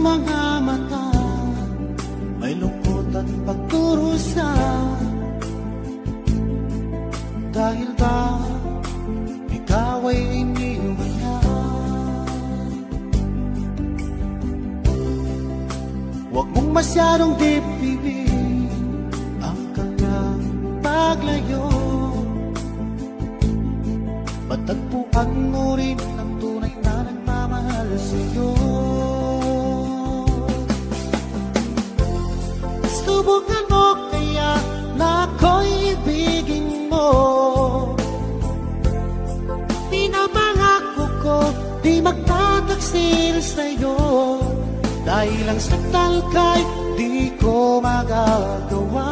mga mata, may lungkot at pagdurusa. Dahil ba ikaw ay iniwan niya? Huwag mong masyadong dibdibin ang kanyang paglayo. Matagpuan mo rin ang tunay na nagmamahal sa'yo. Subukan mo kaya na ako'y ibigin mo. Pinapangako ko di magtataksil sa'yo. Dahil ang saktan kay di ko magagawa.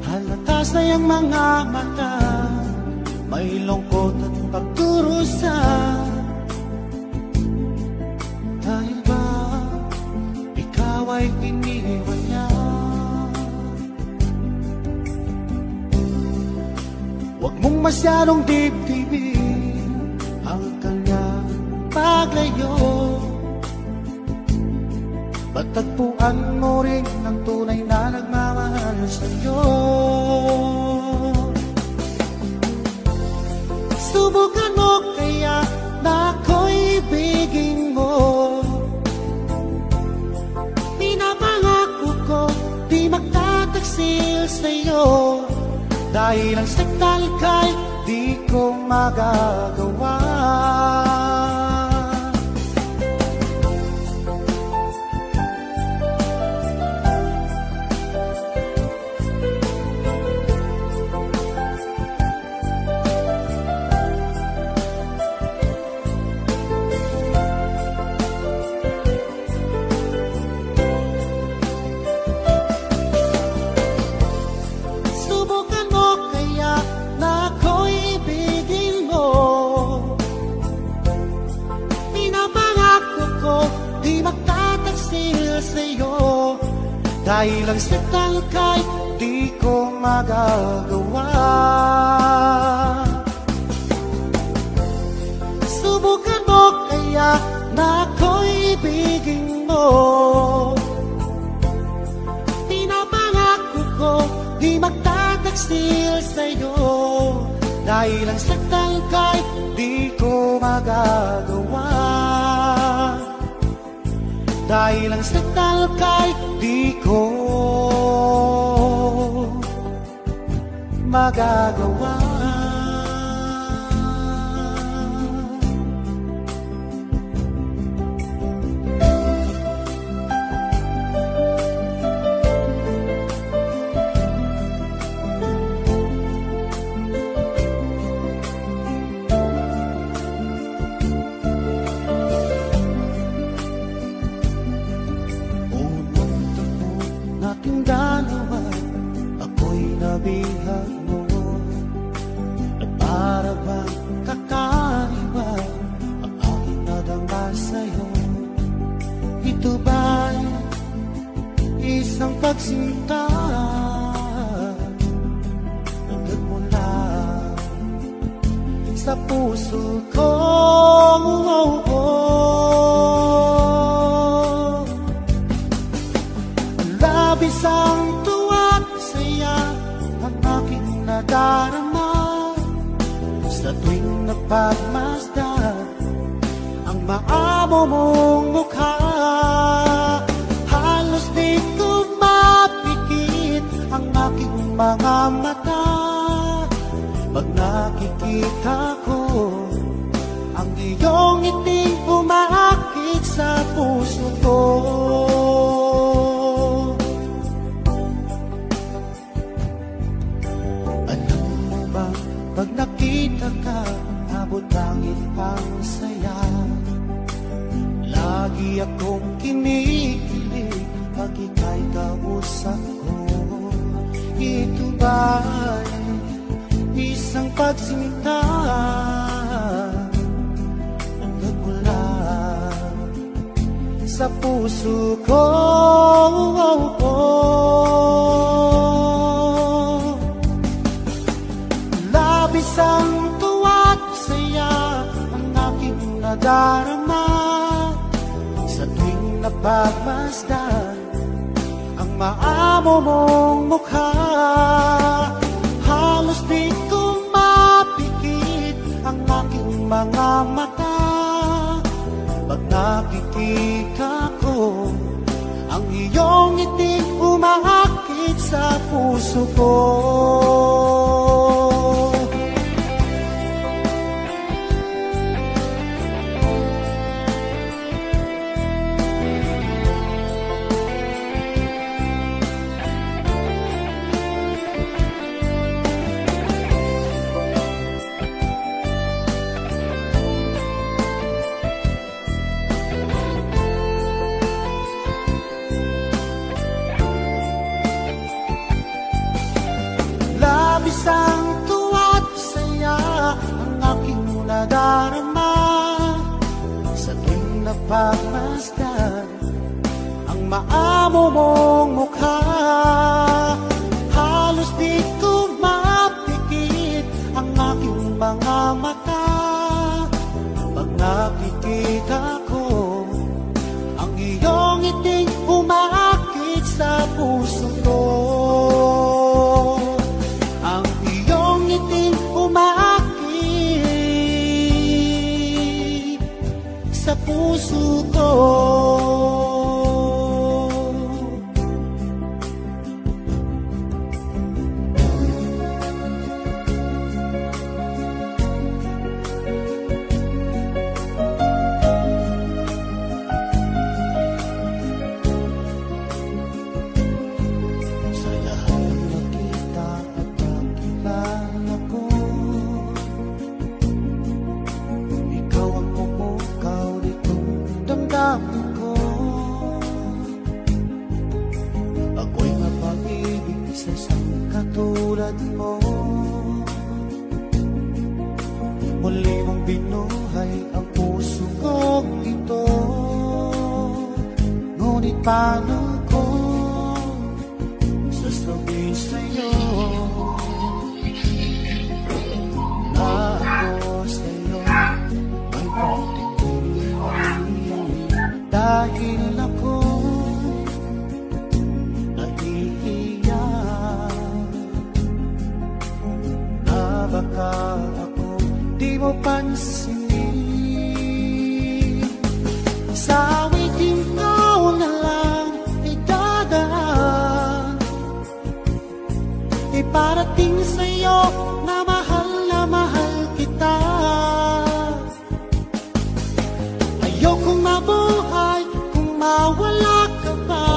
Halatas na yung mga mata, may lungkot at pagdurusa. Dahil ba ikaw ay iniwan niya? Huwag mong masyadong dibdibin ang kanyang paglayo. Matagpuan mo rin ang tunay na nagmamahal sa'yo. Subukan mo kaya na ako'y ibigin mo. Pinapangako ko di magtataksil sa'yo. Dahil ang saktan kay di ko magagawa. Dahil ang saktan kay di ko magagawa. Subukan mo kaya na ako'y ibigin mo. Pinapangako ko di magtataksil sa'yo. Dahil ang saktan kay di ko magagawa. Dahil ang saktan kay di ko magagawa. Dalawa, ako'y nabihag mo. Na para bang kakaiba ang aking nadama sa'yo. Ito ba'y isang pagsinta na nagmula sa puso ko? Labis ang tuwa at saya ang aking nadarama sa tuwing napagmasdan ang maamo mong mukha. Halos di ko mapikit ang aking mga mata pag nakikita ko ang iyong ngiting umaakit sa puso ko. Pag nakita ka, abot langit ang saya. Lagi akong kinikilig pag ika'y kausap ko. Ito ba'y isang pagsinta na nagmula sa puso ko? Labis nadarama sa tuwing napagmasdan ang maamo mong mukha. Halos di ko mapikit ang aking mga mata pag nakikita ko ang iyong ngiti umaakit sa puso ko. Isang tuwa't saya ang aking nadarama sa tuwing napagmasdan ang maamo mong mukha. Halos di ko mapikit ang aking mga mata pag nakikita ko ang iyong ngiting umaakit sa puso ko. Sa puso ko. Sa lahat ng nakita at nakilala ko, ikaw ang pumukaw damdamin ko. Ako'y mapag-ibig sa isang katulad mo. Muli mong binuhay ang puso kong ito. Ngunit paano ko sasabihin sa'yo na ako sa'yo ay dahil ako nahihiya na baka ako di mo pansinin. Sa awitin ko na lang idadaan, iparating sa'yo na mahal kita. Ayokong mabuhay mawala ka pa,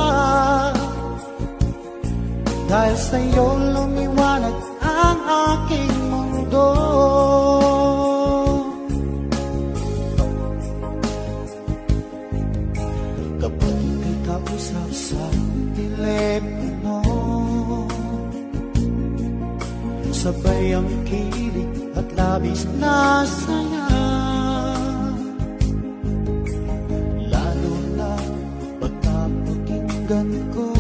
dahil sa'yo lumiwanag ang aking mundo. Kapag ika'y kausap sa telepono, sabay ang kilig at labis na saya. Ko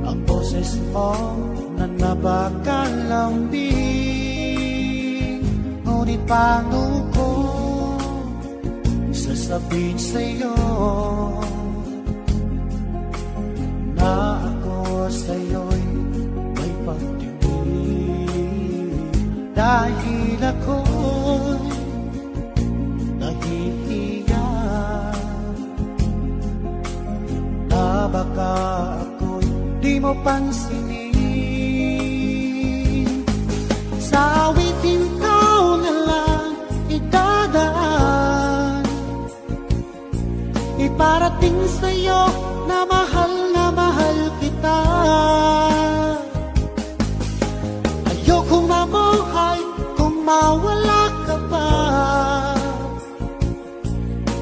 ang boses mo na napakalambing, ngunit paano ko sasabihin sa'yo na ako sa'yo'y may pagtingin, dahil ako'y nahihiya baka ako'y di mo pansinin. Sa awitin ko na lang idadaan, iparating sa'yo na mahal kita. Ayokong mabuhay kung mawala ka pa,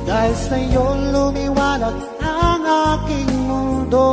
dahil sa'yo lumiwanag ang aking mundo.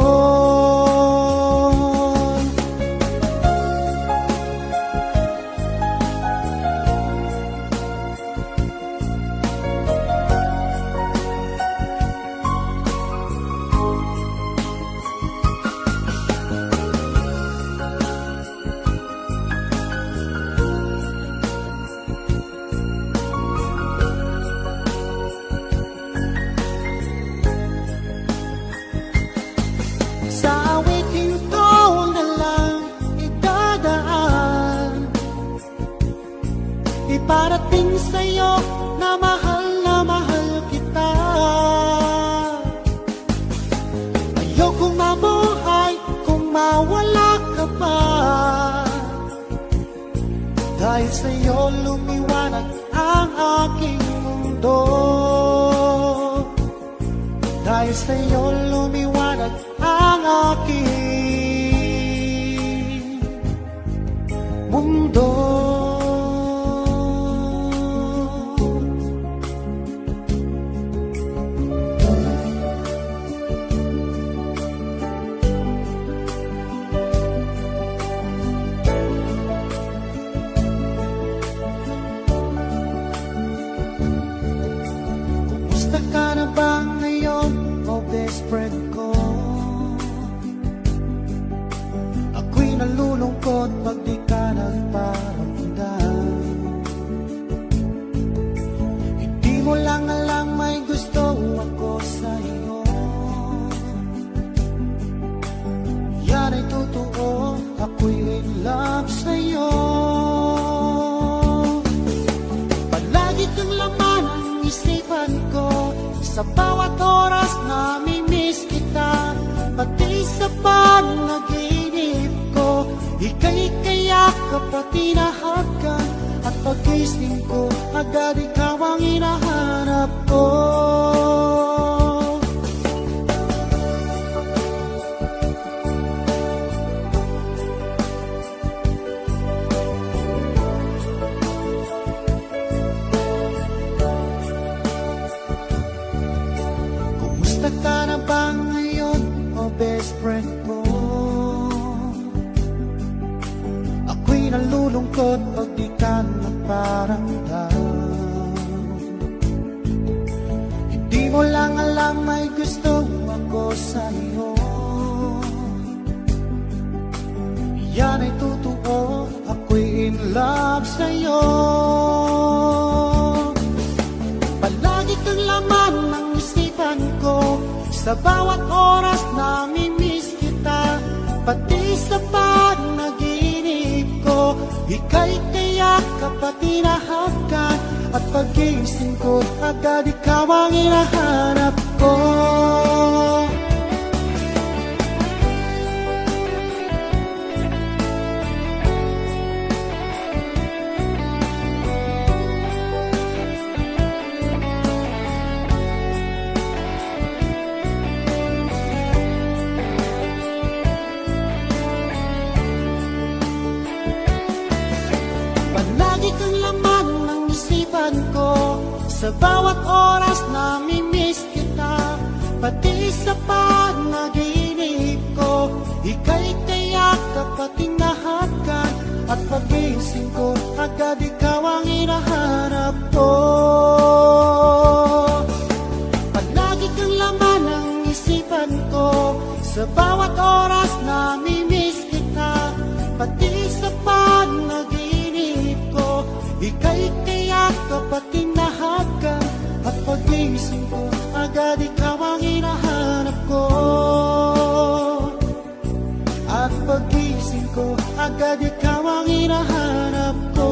iparating sa'yo na mahal kita. Ayokong mabuhay kung mawala ka pa. Dahil sa'yo lumiwanag ang aking mundo. Dahil sa'yo lumiwanag ang aking mundo. Kumusta ka na ba ngayon, oh best friend ko? Ako'y nalulungkot pag di ka nagparamdam. Hindi mo lang alam may gusto ako sa'yo. Yan ay totoo, ako'y in love sa'yo. Palagi kang laman ang isipan ko. Sa bawat oras nami-miss kita. Pati sa panaginip ko, ika'y kayak kapag tinahagan. At pagising ko, agad ikaw ang hinahanap ko. Kumusta ka na ba ngayon, oh best friend ko? Ako'y nalulungkot pag di ka nagparamdam. Hindi mo lang alam may gusto ako sa'yo. Yan ay totoo, ako'y in love sa'yo. Palagi kang laman ng isipan ko. Sa bawat oras nami-miss kita. Pati sa panaginip ko, ika'y kayak kapag tinahagan. At pagising ko, agad ikaw ang hinahanap ko. Palagi kang laman ng isipan ko. Sa bawat oras nami-miss kita. Pati sa panaginip ko, ika'y kayak kapag tinahagan. At pagising ko, agad ikaw ang hinahanap ko. Palagi kang laman ng isipan ko. Sa bawat oras nami-miss kita. Pati sa panaginip ko, ika'y kayak kapag tinahagan. At pagising ko, agad ikaw ang hinahanap ko. At pagising ko, agad ikaw ang hinahanap ko.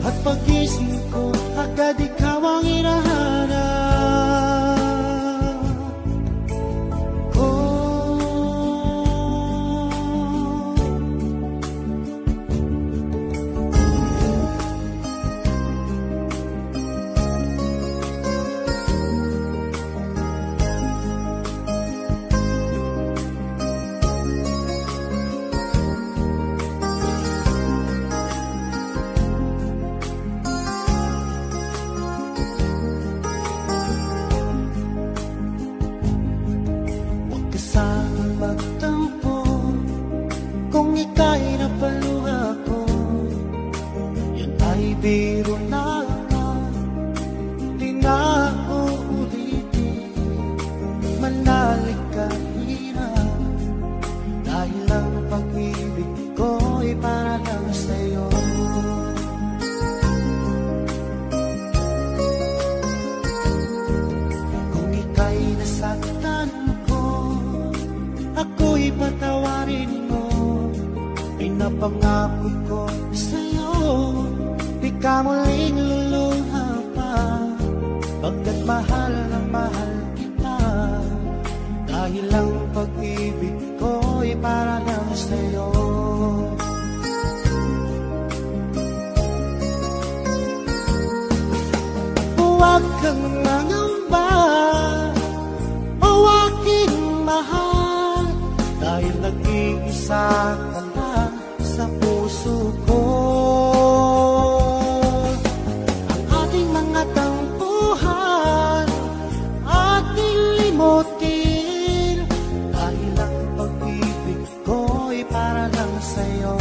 At pagising ko, agad ikaw ang hinahanap ko. Huwag ka sanang magtampo kung ika'y napaluha ko. Yan ay biro lamang, di na uulitin. Manalik ka hina, dahil ang pag-ibig ko'y para lang sa'yo. Kung ika'y nasaktan ko, ako'y patawarin mo. Pinapangako ko sa'yo, di ka muling luluha pa, pagkat mahal na mahal kita. Dahil ang pag-ibig ko'y para lang sa'yo. Huwag kang mangamba, o aking mahal, dahil nag-iisa ka lang sa puso ko. Ang ating mga tampuhan, ating limutin, dahil ang pag-ibig ko'y para lang sa'yo.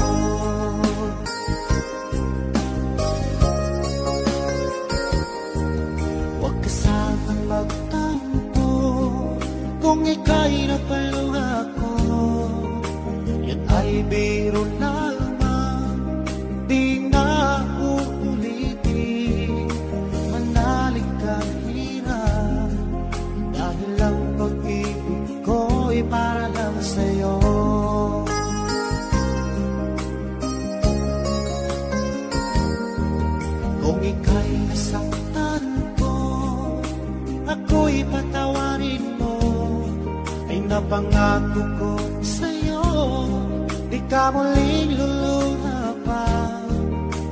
Huwag ka sanang magtampo kung ika'y napaluha ko. Yan ay biro lamang, di na uulitin. Manalig kang hirap, dahil ang pag-ibig ko'y para lang sa'yo. Kung ika'y nasaktan ko, ako'y patawarin mo. Ay napangako ko sa'yo, di ka muling luluha pa,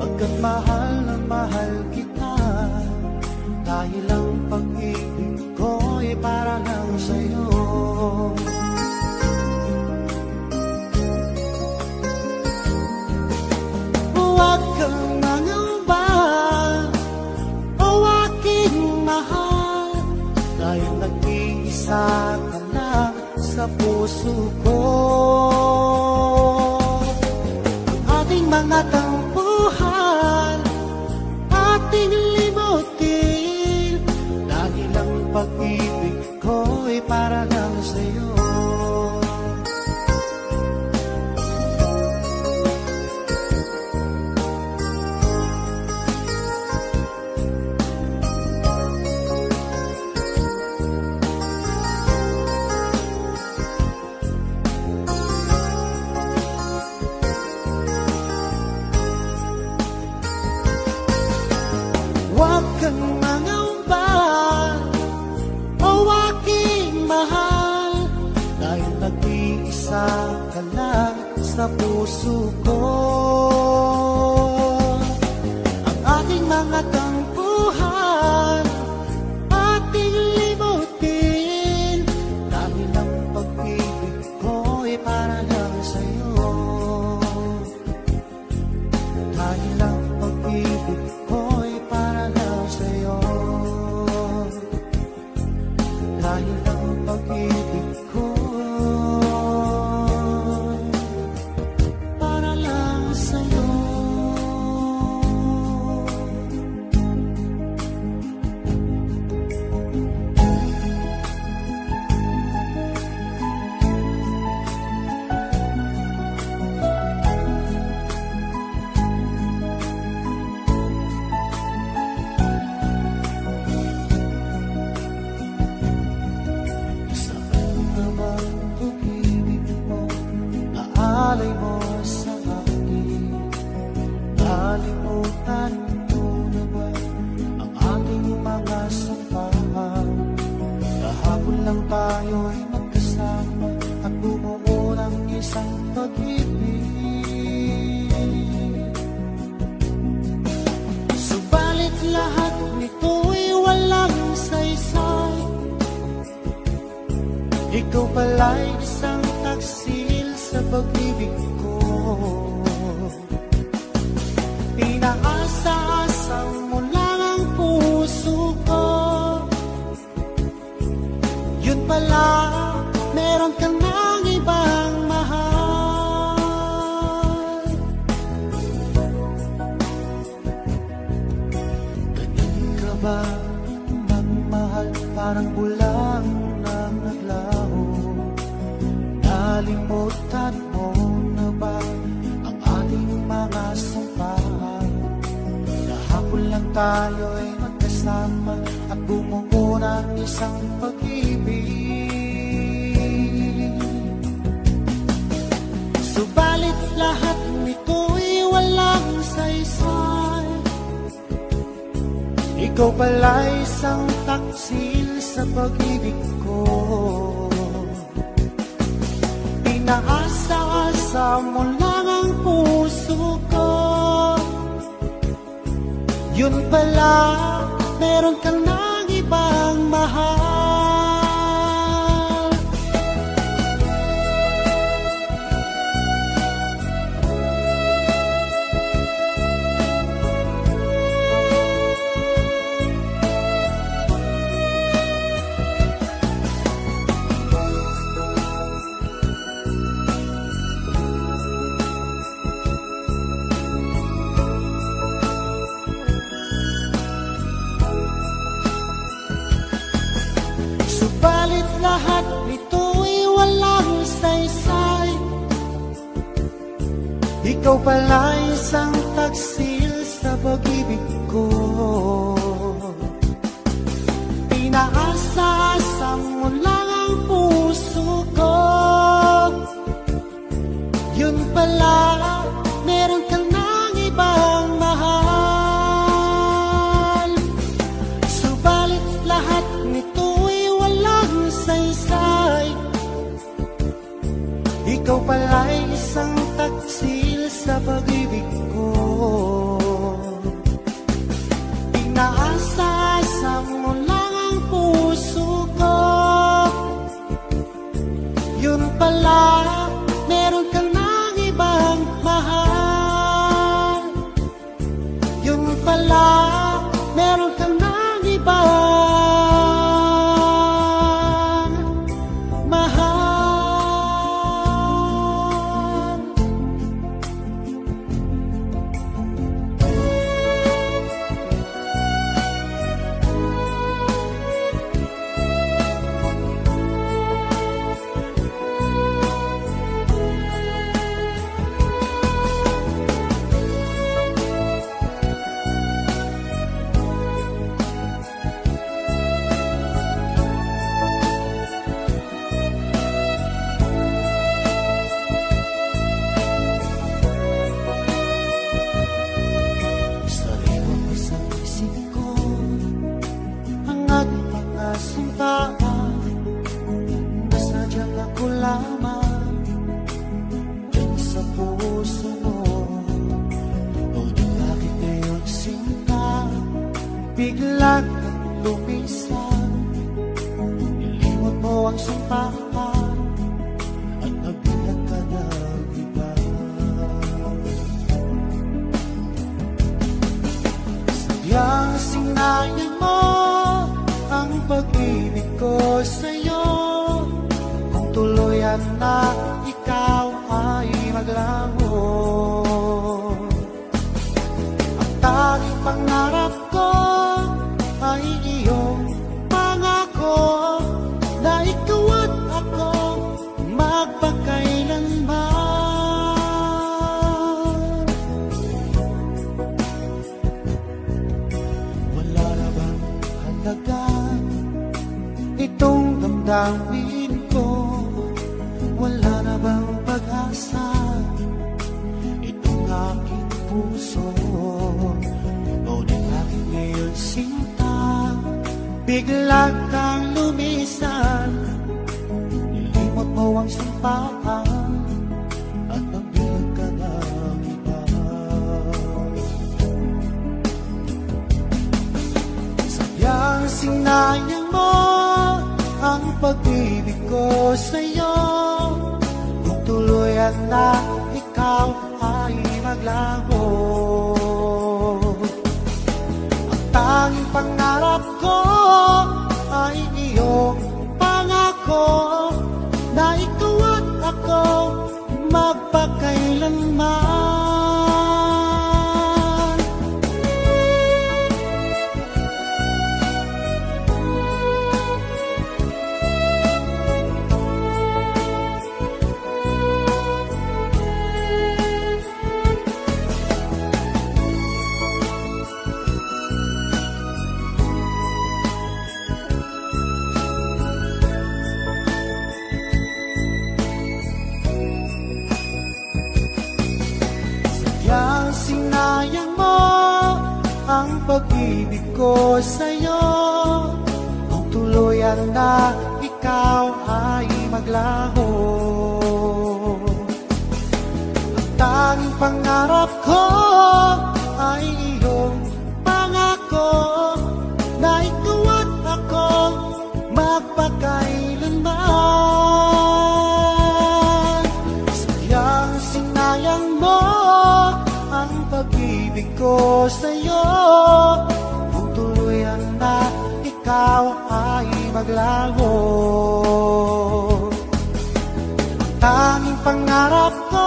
pagkat mahal na mahal kita. Dahil ang pag-ibig ko'y para lang sa'yo. Huwag kang mangamba, o aking mahal, dahil nag-iisa ka lang sa puso ko. Ang ating mga tampuhan, ating limutin, dahil ang pag-ibig ko'y para lang sa'yo. Huwag kang mangamba, o aking mahal, dahil nag-iisa ka lang sa puso ko. Ang ating mga tampuhan, ating limutin, dahil ang pag-ibig ko'y para lang sa'yo. Dahil ang pag-ibig ko'y para lang sa'yo. Dahil ang pag-ibig ko'y para lang sa'yo. Saan na ba ang pag-ibig mo na alay mo sa akin? Nalimutan mo na ba ang ating mga sampahan? Kahapon lang tayo'y magkasama at bumuo ng isang pag-ibig. Subalit lahat nito'y walang saysay. Ikaw pala'y isang taksil sa pag-ibig ko. Pinaasa-asa mo lang ang puso ko. Yun pala, meron ka ng ibang mahal. Ganun ka ba magmahal, parang bulang nang naglaho? Nalimutan mo na ba ang ating mga sampahan? Kahapon lang tayo'y magkasama at bumuo ng isang pag-ibig. Subalit lahat nito'y walang saysay. Ikaw pala'y isang taksil sa pag-ibig ko. Pinaasa-asa mo lang ang puso ko. Yun pala, meron kang nang ibang mahal. Subalit lahat nito'y walang saysay. Ikaw pala'y isang taksil sa pag-ibig ko. Pinaasa-asa mo lang ang puso ko. Yun pala, meron kang nang ibang mahal. Subalit lahat nito'y walang saysay. Ikaw pala'y isang taksil sa pag-ibig ko. Pinaasa-asa mo lang ang puso ko. Yun pala, meron kang nang ibang mahal. Yun pala, meron kang nang ibang mahal. Sariwa mo sa isip ko ang ating mga suntaan. Nasadyang ako lamang dyan sa puso mo. O di bakit ngayon sinta biglang lumisan. Nilimot mo ang sumpaan at nagbilang ka ng iba. Sadyang sinayang mo ang pag-ibig ko sa'yo. Kung tuluyan na ikaw ay maglaho. Ang tanging pangarap ko ay iyong pangako na ikaw at ako magpakailanman. Wala na bang halaga itong damdamin ko? Wala na bang pag-asa itong aking puso? O di bakit ngayon sinta biglang kang lumisan? Nilimot mo ang sumpaan at nagbilang ka ng iba. Sadyang sinayang mo ang pag-ibig ko sa'yo. Kung tuluyan na ikaw ay maglaho. Ang tanging pangarap ko ay iyong pangako na ikaw at ako magpakailanman. pag-ibig ko sa'yo. Kung tuluyan na ikaw ay maglaho, ang tanging pangarap ko ay iyong pangako na ikaw at ako magpakailanman. Sayang sinayang mo ang pag-ibig ko sa'yo. Kung tuluyan na ikaw ay maglaho, ang tanging pangarap ko